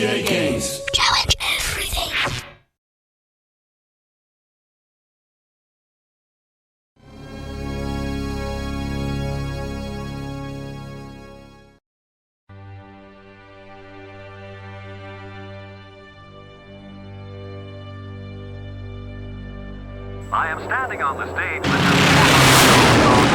DJ Gaze. Challenge everything. I am standing on the stage with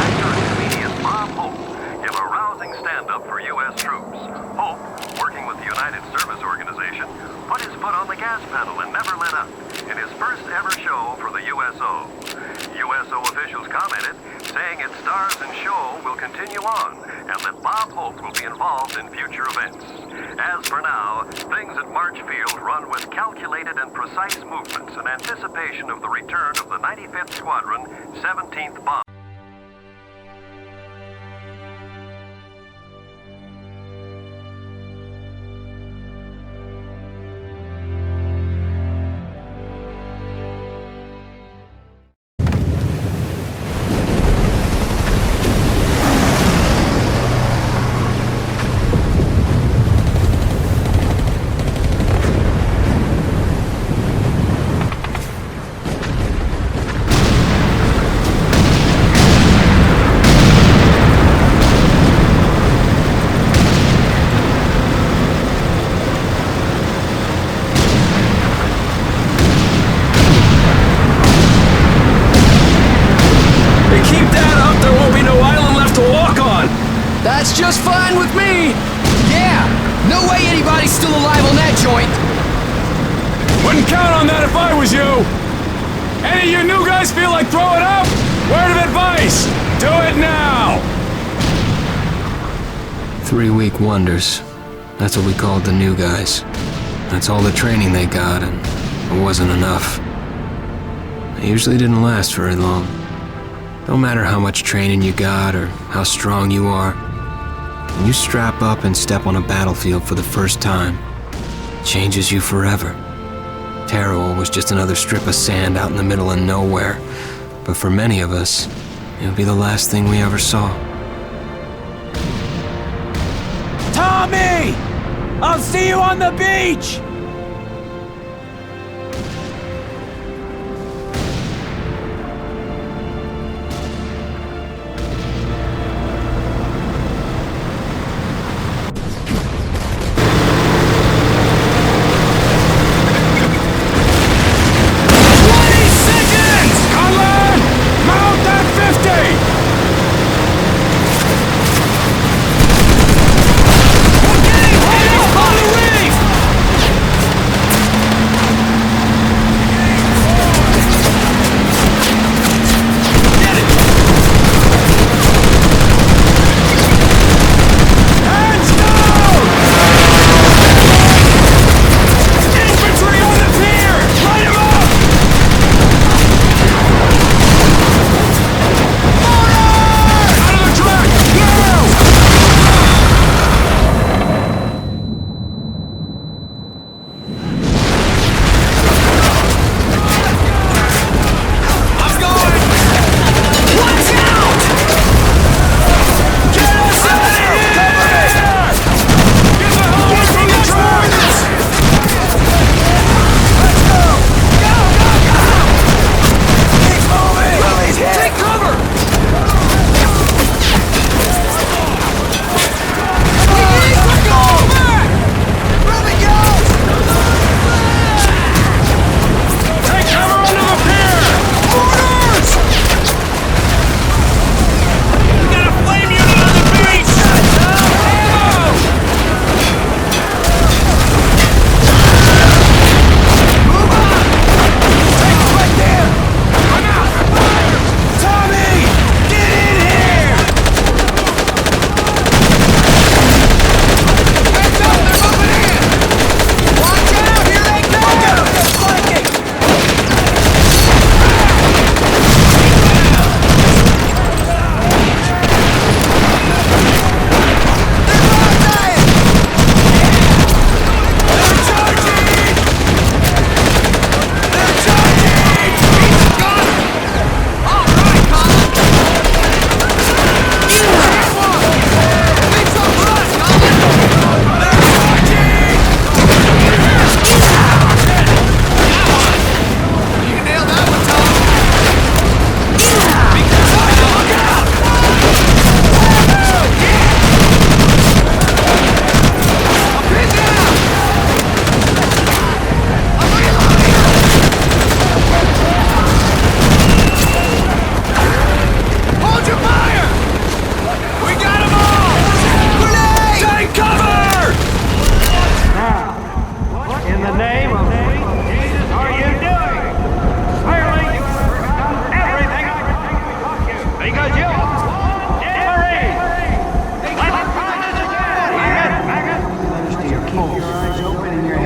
actor and comedian Bob Hope give a rousing stand-up for U.S. troops. Hope, working with the United Service Organization, put his foot on the gas pedal and never let up in his first ever show for the USO. USO officials commented, saying its stars and show will continue on and that Bob Hope will be involved in future events. As for now, things at March Field run with calculated and precise movements in anticipation of the return of the 95th Squadron, 17th Bomb. That's just fine with me! Yeah! No way anybody's still alive on that joint! Wouldn't count on that if I was you! Any of you new guys feel like throwing up? Word of advice! Do it now! 3-week wonders. That's what we called the new guys. That's all the training they got, and it wasn't enough. It usually didn't last very long. No matter how much training you got or how strong you are, when you strap up and step on a battlefield for the first time, it changes you forever. Terrell was just another strip of sand out in the middle of nowhere, but for many of us, it would be the last thing we ever saw. Tommy! I'll see you on the beach!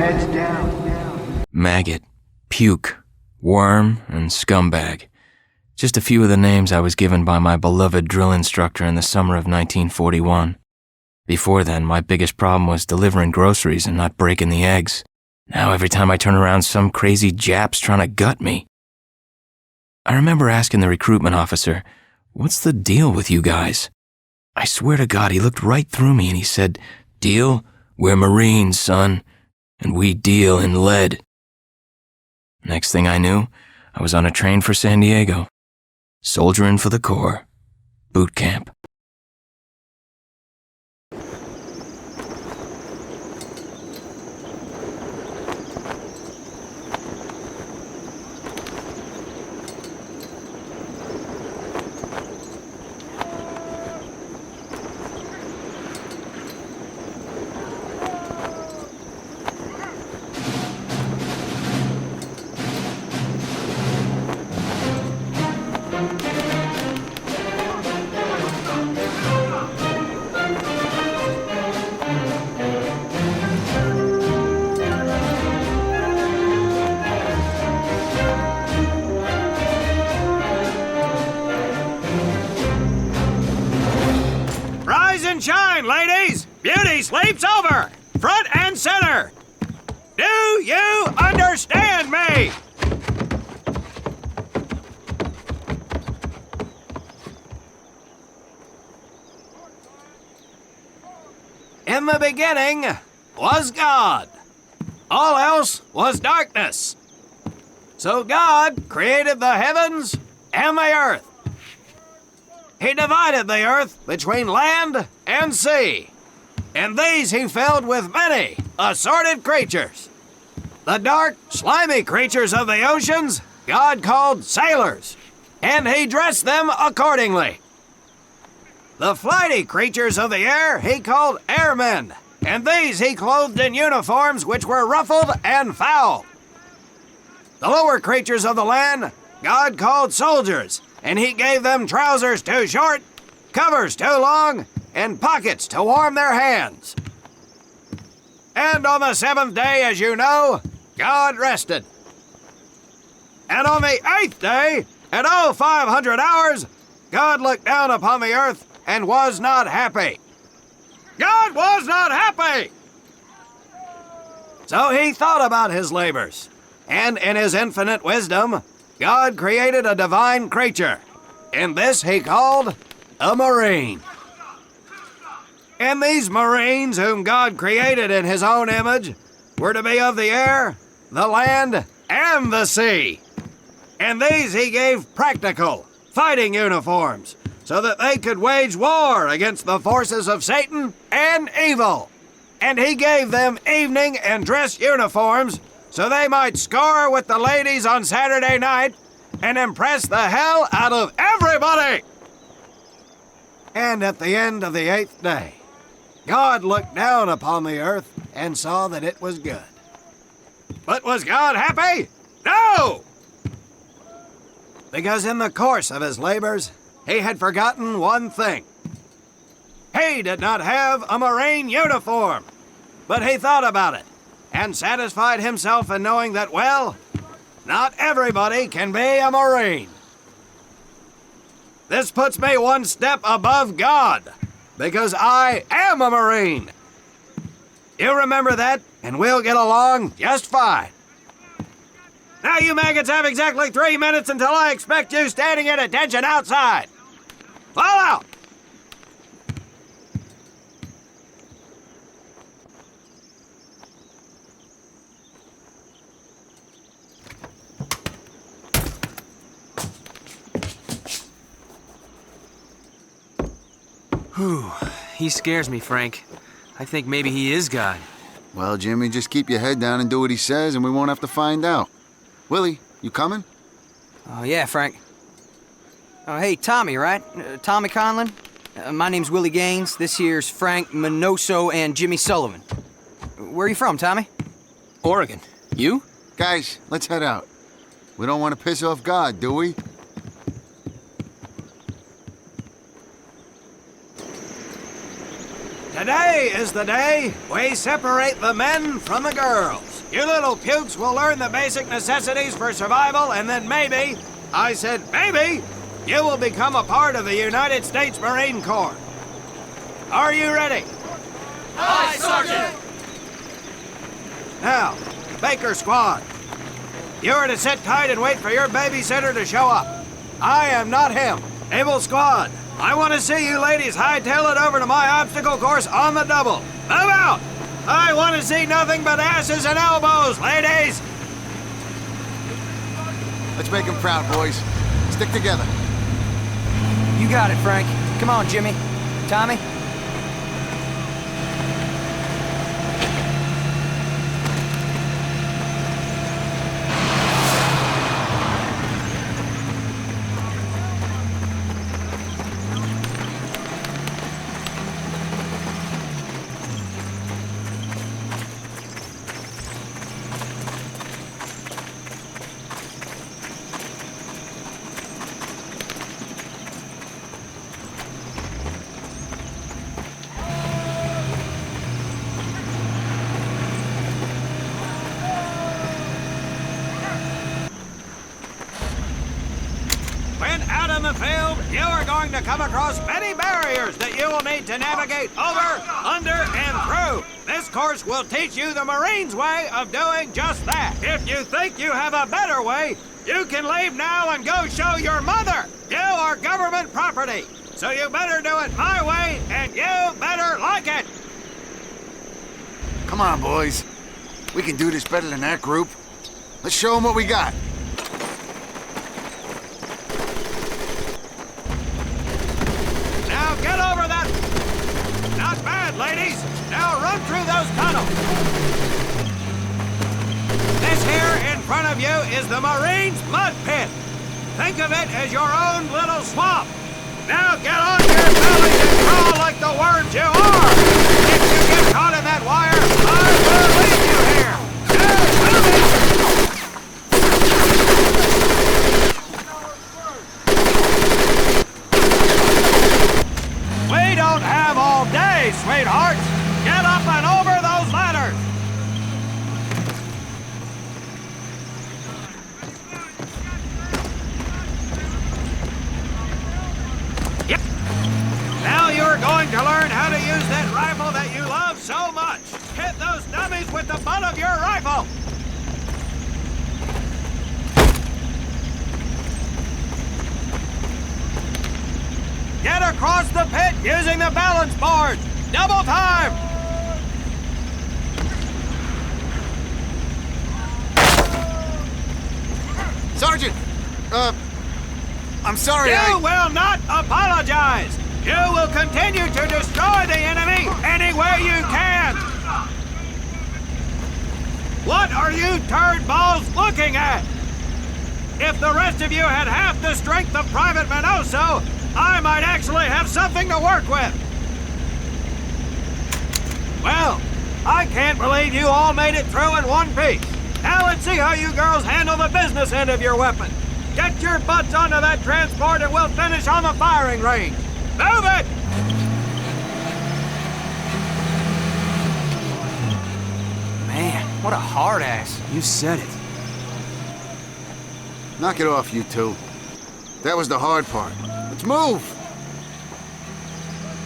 heads down. Maggot, puke, worm, and scumbag. Just a few of the names I was given by my beloved drill instructor in the summer of 1941. Before then, my biggest problem was delivering groceries and not breaking the eggs. Now every time I turn around, some crazy Jap's trying to gut me. I remember asking the recruitment officer, "What's the deal with you guys?" I swear to God, he looked right through me and he said, "Deal? We're Marines, son, and we deal in lead." Next thing I knew, I was on a train for San Diego. Soldiering for the Corps. Boot camp. and shine, ladies! Beauty sleeps over! Front and center! Do you understand me? In the beginning was God. All else was darkness. So God created the heavens and the earth. He divided the earth between land and sea, and these he filled with many assorted creatures. The dark, slimy creatures of the oceans God called sailors, and he dressed them accordingly. The flighty creatures of the air he called airmen, and these he clothed in uniforms which were ruffled and foul. The lower creatures of the land God called soldiers, and he gave them trousers too short, covers too long, and pockets to warm their hands. And on the seventh day, as you know, God rested. And on the eighth day, at 0500 hours, God looked down upon the earth and was not happy. God was not happy! So he thought about his labors, and in his infinite wisdom, God created a divine creature, and this he called a Marine. And these Marines, whom God created in his own image, were to be of the air, the land, and the sea. And these he gave practical, fighting uniforms, so that they could wage war against the forces of Satan and evil. And he gave them evening and dress uniforms, so they might score with the ladies on Saturday night and impress the hell out of everybody. And at the end of the eighth day, God looked down upon the earth and saw that it was good. But was God happy? No! Because in the course of his labors, he had forgotten one thing. He did not have a Marine uniform, but he thought about it and satisfied himself in knowing that, well, not everybody can be a Marine. This puts me one step above God, because I am a Marine. You remember that, and we'll get along just fine. Now you maggots have exactly 3 minutes until I expect you standing at attention outside. Fall out! Whew, he scares me, Frank. I think maybe he is God. Well, Jimmy, just keep your head down and do what he says, and we won't have to find out. Willie, you coming? Oh, yeah, Frank. Oh, hey, Tommy, right? Tommy Conlon? My name's Willie Gaines. This here's Frank Minoso and Jimmy Sullivan. Where are you from, Tommy? Oregon. You? Guys, let's head out. We don't want to piss off God, do we? Today Today is the day we separate the men from the girls. You little pukes will learn the basic necessities for survival, and then maybe, I said maybe, you will become a part of the United States Marine Corps. Are you ready? Aye, Sergeant! Now, Baker Squad. You are to sit tight and wait for your babysitter to show up. I am not him. Able Squad, I want to see you ladies hightail it over to my obstacle course on the double. Move out! I want to see nothing but asses and elbows, ladies! Let's make him proud, boys. Stick together. You got it, Frank. Come on, Jimmy. Tommy? When out in the field, you are going to come across many barriers that you will need to navigate over, under, and through. This course will teach you the Marines' way of doing just that. If you think you have a better way, you can leave now and go show your mother. You are government property, so you better do it my way, and you better like it. Come on, boys. We can do this better than that group. Let's show them what we got. Now get over that. Not bad, ladies. Now run through those tunnels. This here in front of you is the Marines' mud pit. Think of it as your own little swamp. Now get on your bellies and crawl like the worms you are. If you get caught in that wire, I will leave you here. We don't have all day, sweethearts. Get up and over those ladders. Yep. Now you're going to learn how to use that rifle that you love so much. Hit those dummies with the butt of your rifle. Get across the pit using the balance board. Double time. Sergeant! I'm sorry, You will not apologize. You will continue to destroy the enemy any way you can. What are you turd balls looking at? If the rest of you had half the strength of Private Minoso, I might actually have something to work with. Well, I can't believe you all made it through in one piece. Now let's see how you girls handle the business end of your weapon. Get your butts onto that transport and we'll finish on the firing range. Move it! Man, what a hard ass. You said it. Knock it off, you two. That was the hard part. Let's move!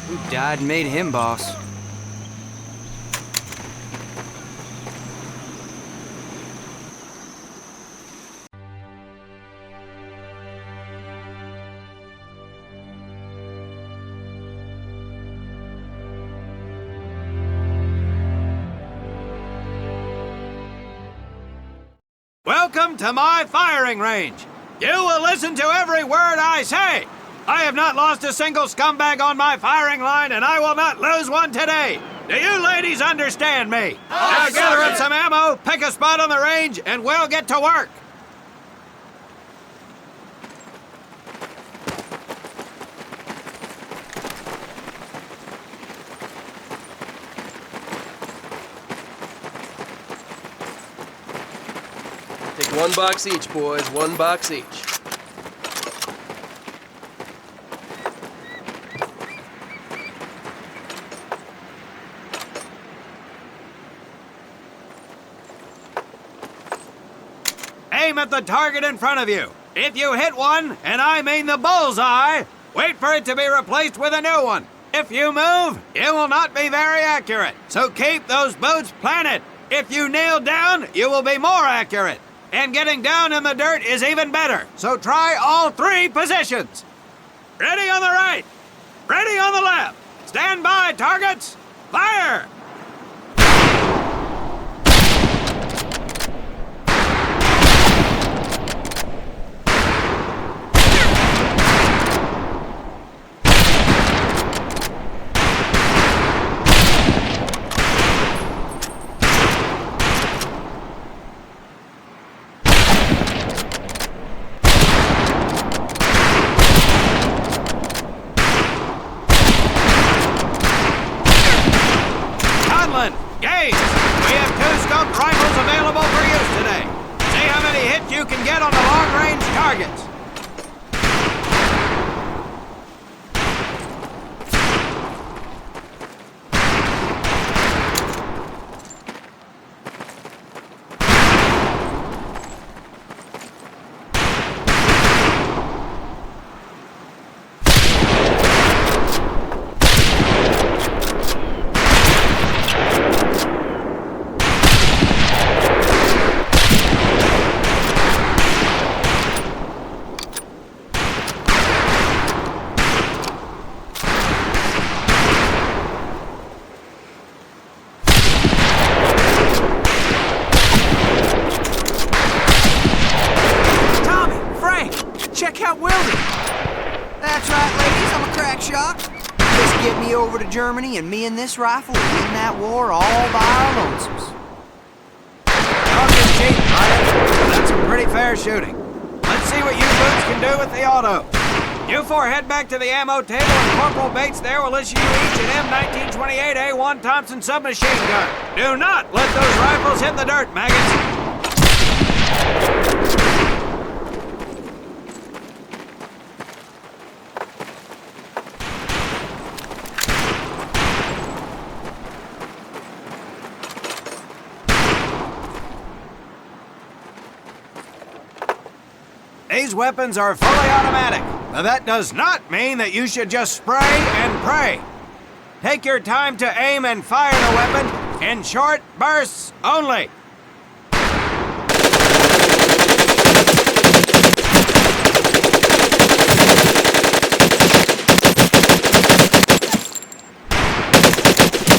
Who died and made him boss? Welcome to my firing range. You will listen to every word I say. I have not lost a single scumbag on my firing line, and I will not lose one today. Do you ladies understand me? Now gather up some ammo, pick a spot on the range, and we'll get to work. Take 1 box each, boys. 1 box each. aim at the target in front of you. If you hit one, and I mean the bullseye, wait for it to be replaced with a new one. If you move, it will not be very accurate. So keep those boots planted. If you kneel down, you will be more accurate. And getting down in the dirt is even better. So try all 3 positions. Ready on the right. Ready on the left. Stand by, targets. Fire! Gage, we have 2 scoped rifles available for use today. See how many hits you can get on the long-range targets. Check out Willie! That's right, ladies, I'm a crack shot. Just get me over to Germany and me and this rifle will win that war all by our lonesomes. Talking cheap, Ryan. That's some pretty fair shooting. Let's see what you boots can do with the auto. You 4 head back to the ammo table and Corporal Bates there will issue you each an M1928A1 Thompson submachine gun. Do not let those rifles hit the dirt, maggots. These weapons are fully automatic, but that does not mean that you should just spray and pray. Take your time to aim and fire the weapon in short bursts only.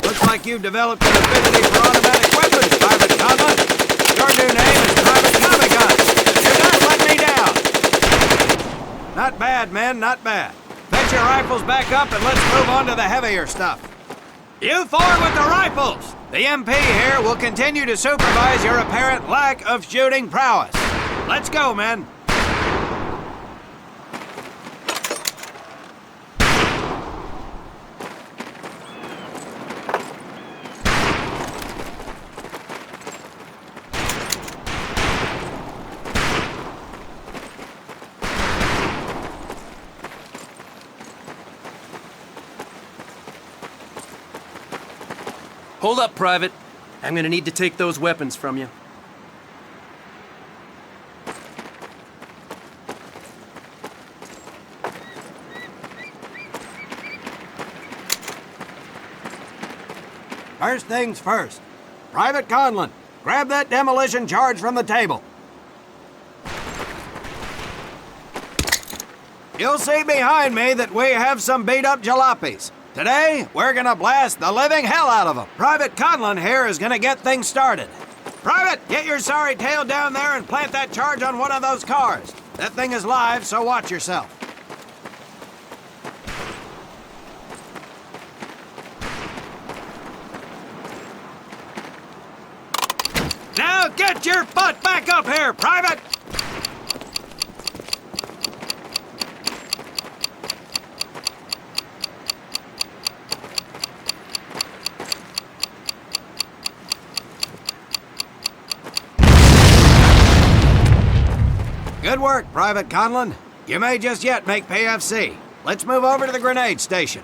Looks like you've developed an affinity for automatic weapons, Private Conlon. Your new name is Private Tommy Gun. Do not let me down. Not bad, men, not bad. Fetch your rifles back up and let's move on to the heavier stuff. You 4 with the rifles! The MP here will continue to supervise your apparent lack of shooting prowess. Let's go, men. Hold up, Private. I'm gonna need to take those weapons from you. First things first. Private Conlon, grab that demolition charge from the table. You'll see behind me that we have some beat-up jalopies. Today, we're gonna blast the living hell out of them. Private Conlon here is gonna get things started. Private, get your sorry tail down there and plant that charge on one of those cars. That thing is live, so watch yourself. Now get your butt back up here, Private! Good work, Private Conlon. You may just yet make PFC. Let's move over to the grenade station.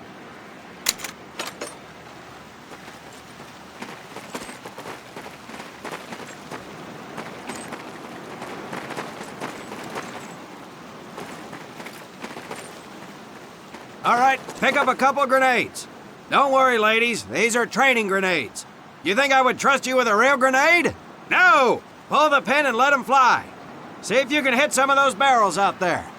All right, pick up a couple grenades. Don't worry, ladies. These are training grenades. You think I would trust you with a real grenade? No! Pull the pin and let them fly. See if you can hit some of those barrels out there.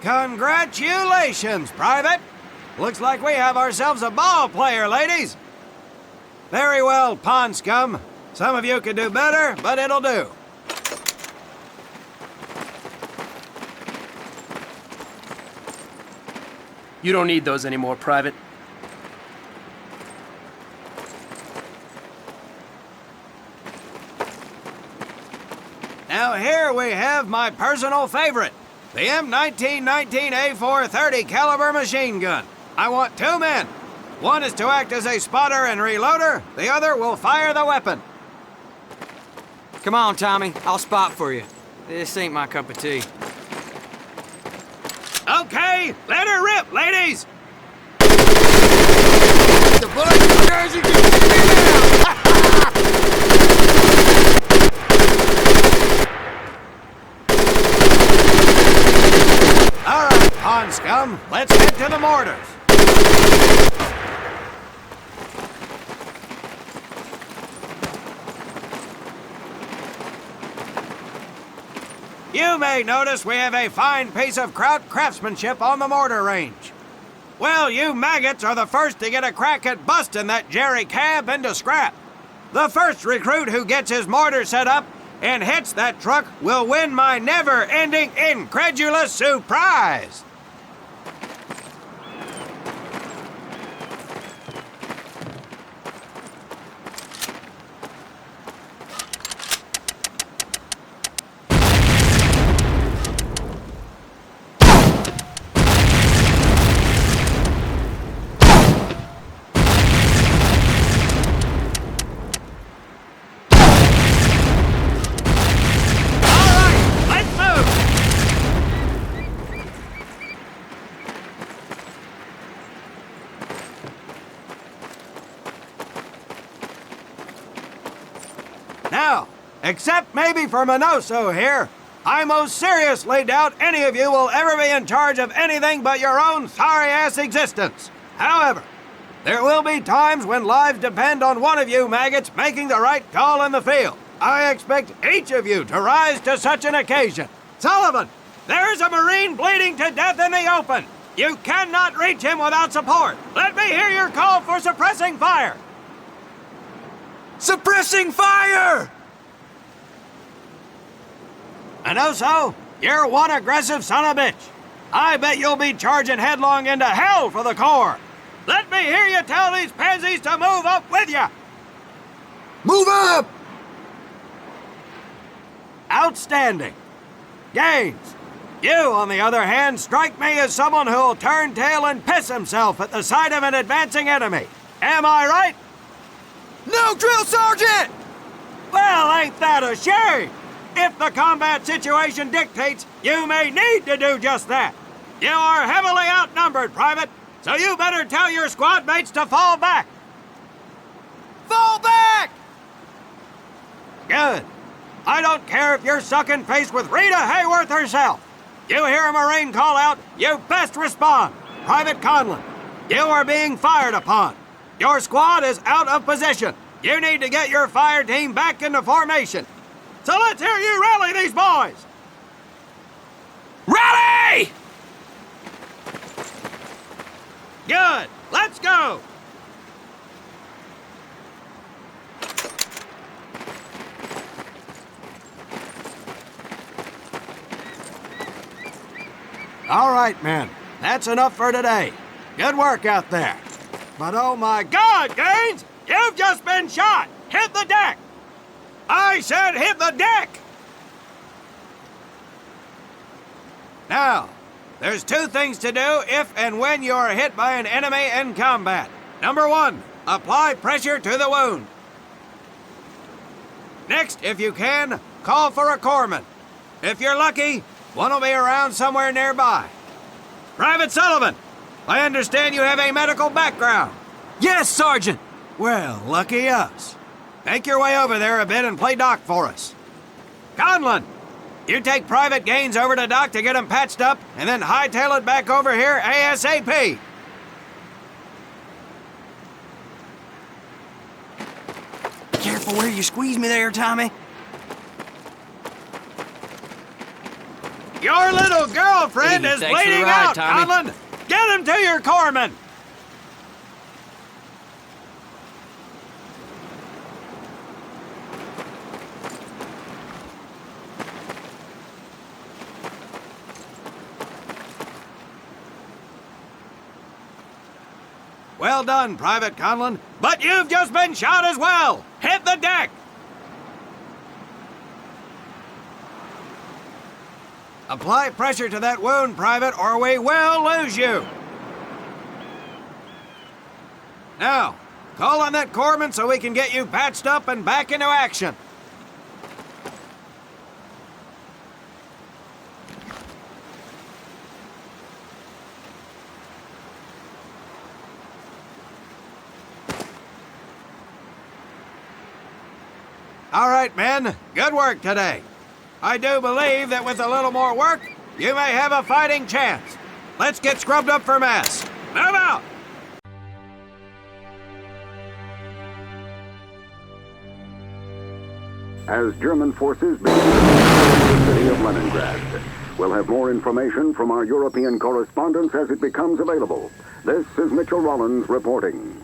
Congratulations, Private! Looks like we have ourselves a ball player, ladies. Very well, pond scum. Some of you could do better, but it'll do. You don't need those anymore, Private. Now here we have my personal favorite, the M1919A430 caliber machine gun. I want 2 men. One is to act as a spotter and reloader. The other will fire the weapon. Come on, Tommy. I'll spot for you. This ain't my cup of tea. Okay, let her rip, ladies! The blood guys, you can see me now! All right, pond scum, let's head to the mortars. You may notice we have a fine piece of Kraut craftsmanship on the mortar range. Well, you maggots are the first to get a crack at busting that Jerry cab into scrap. The first recruit who gets his mortar set up and hits that truck will win my never-ending incredulous surprise. Now, except maybe for Minoso here, I most seriously doubt any of you will ever be in charge of anything but your own sorry-ass existence. However, there will be times when lives depend on one of you maggots making the right call in the field. I expect each of you to rise to such an occasion. Sullivan, there is a Marine bleeding to death in the open. You cannot reach him without support. Let me hear your call for suppressing fire. Suppressing fire! Minoso, you're one aggressive son of a bitch. I bet you'll be charging headlong into hell for the Corps. Let me hear you tell these pansies to move up with you. Move up! Outstanding. Gaines, you, on the other hand, strike me as someone who'll turn tail and piss himself at the sight of an advancing enemy. Am I right? No, Drill Sergeant! Well, ain't that a shame? If the combat situation dictates, you may need to do just that. You are heavily outnumbered, Private, so you better tell your squad mates to fall back. Fall back! Good. I don't care if you're sucking face with Rita Hayworth herself. You hear a Marine call out, you best respond. Private Conlon, you are being fired upon. Your squad is out of position. You need to get your fire team back into formation. So let's hear you rally these boys. Rally! Good. Let's go. All right, men. That's enough for today. Good work out there. But oh my God, Gaines! You've just been shot! Hit the deck! I said hit the deck! Now, There's two things to do if and when you are hit by an enemy in combat. Number one, apply pressure to the wound. Next, if you can, call for a corpsman. If you're lucky, one will be around somewhere nearby. Private Sullivan, I understand you have a medical background. Yes, Sergeant! Well, lucky us. Make your way over there a bit and play doc for us. Conlon, you take Private Gaines over to Doc to get him patched up, and then hightail it back over here ASAP. Careful where you squeeze me there, Tommy. Your little girlfriend Hey, is thanks for the bleeding ride, out, Tommy. Conlon. Get him to your corpsman. Well done, Private Conlon, but you've just been shot as well! Hit the deck! Apply pressure to that wound, Private, or we will lose you! Now, call on that corpsman so we can get you patched up and back into action. All right, men. Good work today. I do believe that with a little more work, you may have a fighting chance. Let's get scrubbed up for mass. Move out! As German forces begin to control the city of Leningrad. We'll have more information from our European correspondents as it becomes available. This is Mitchell Rollins reporting.